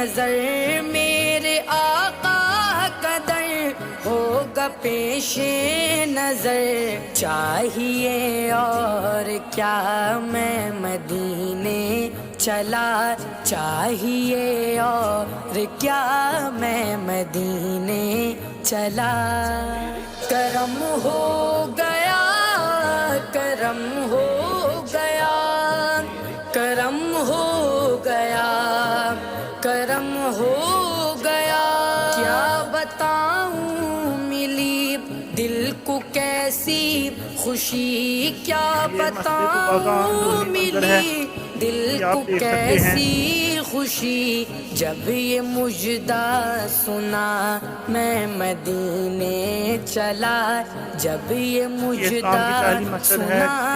नजर मेरे आका कदर होगा पेशे नजर। चाहिए और क्या मैं मदीने चला, चाहिए और क्या मैं मदीने चला। करम हो गया, करम हो गया, करम हो गया, करम हो गया। क्या बताऊं मिली दिल को कैसी खुशी, क्या बताऊं मिली दिल को कैसी खुशी। जब ये मुजदा सुना मैं मदीने चला, जब ये मुजदा सुना।